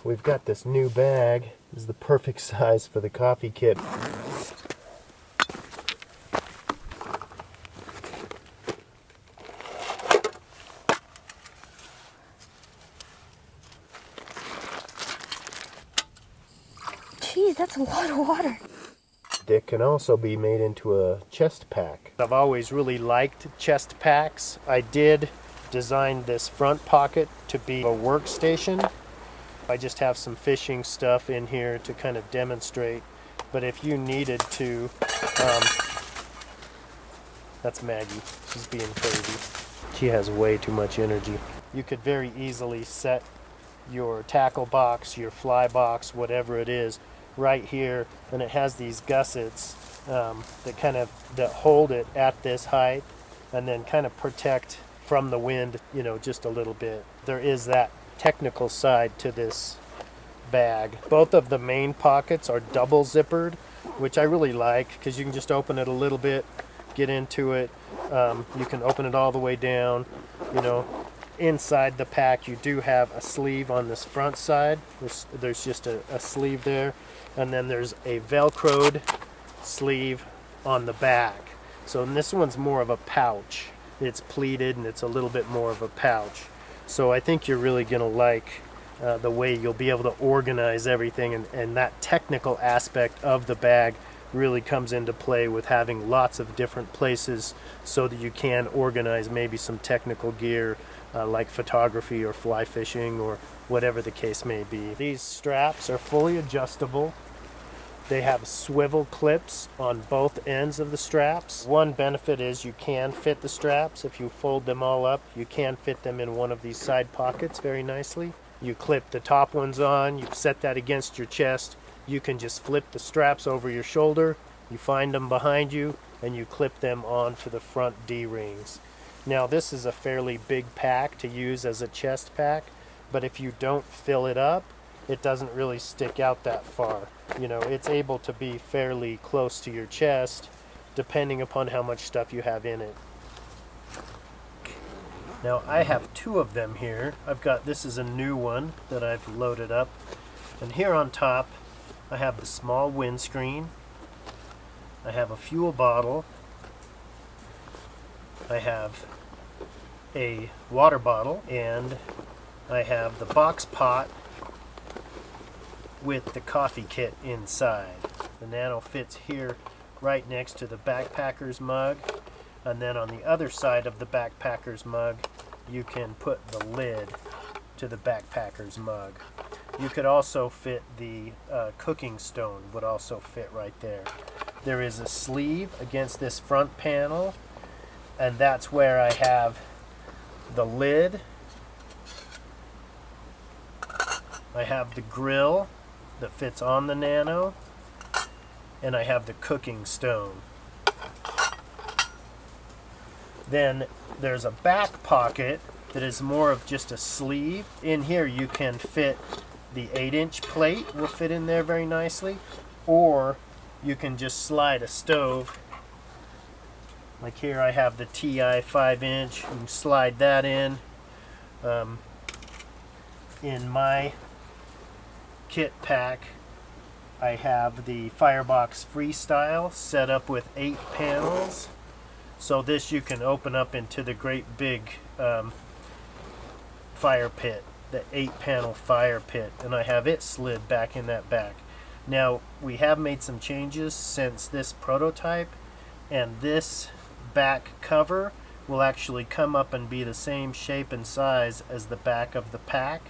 We've got this new bag. This is the perfect size for the coffee kit. Jeez, that's a lot of water. It can also be made into a chest pack. I've always really liked chest packs. I did design this front pocket to be a workstation. I just have some fishing stuff in here to kind of demonstrate. But if you needed to, that's Maggie. She's being crazy. She has way too much energy. You could very easily set your tackle box, your fly box, whatever it is, right here, and it has these gussets that hold it at this height and then kind of protect from the wind, you know, just a little bit. There is that technical side to this bag. Both of the main pockets are double zippered, which I really like because you can just open it a little bit, get into it. You can open it all the way down. You know, inside the pack you do have a sleeve on this front side. There's just a sleeve there, and then there's a velcroed sleeve on the back. So this one's more of a pouch. It's pleated and it's a little bit more of a pouch. So I think you're really going to like the way you'll be able to organize everything, and that technical aspect of the bag really comes into play with having lots of different places so that you can organize maybe some technical gear like photography or fly fishing or whatever the case may be. These straps are fully adjustable. They have swivel clips on both ends of the straps. One benefit is you can fit the straps. If you fold them all up, you can fit them in one of these side pockets very nicely. You clip the top ones on, you set that against your chest. You can just flip the straps over your shoulder, you find them behind you, and you clip them onto the front D-rings. Now this is a fairly big pack to use as a chest pack, but if you don't fill it up, it doesn't really stick out that far. You know, it's able to be fairly close to your chest depending upon how much stuff you have in it. Now I have two of them here. This is a new one that I've loaded up. And here on top I have the small windscreen. I have a fuel bottle. I have a water bottle, and I have the box pot with the coffee kit inside. The Nano fits here right next to the backpacker's mug, and then on the other side of the backpacker's mug you can put the lid to the backpacker's mug. You could also fit the cooking stone, would also fit right there. There is a sleeve against this front panel, and that's where I have the lid. I have the grill that fits on the Nano, and I have the cooking stone. Then there's a back pocket that is more of just a sleeve. In here you can fit the 8-inch plate, will fit in there very nicely, or you can just slide a stove. Like here I have the TI 5-inch, you can slide that in. In my kit pack I have the Firebox Freestyle set up with 8 panels. So this you can open up into the great big fire pit, the 8-panel fire pit, and I have it slid back in that back. Now we have made some changes since this prototype, and this back cover will actually come up and be the same shape and size as the back of the pack,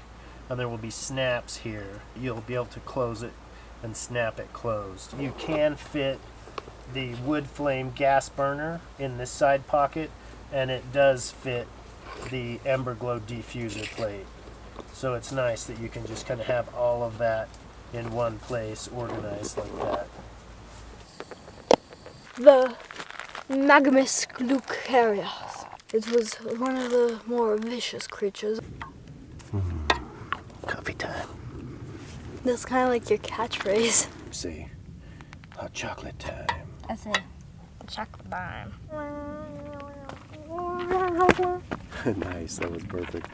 and there will be snaps here. You'll be able to close it and snap it closed. You can fit the wood flame gas burner in this side pocket, and it does fit the Ember Glow diffuser plate. So it's nice that you can just kind of have all of that in one place, organized like that. The Magmus glucarius. It was one of the more vicious creatures. Coffee time. That's kind of like your catchphrase. See, hot chocolate time. I say, chocolate time. Nice, that was perfect.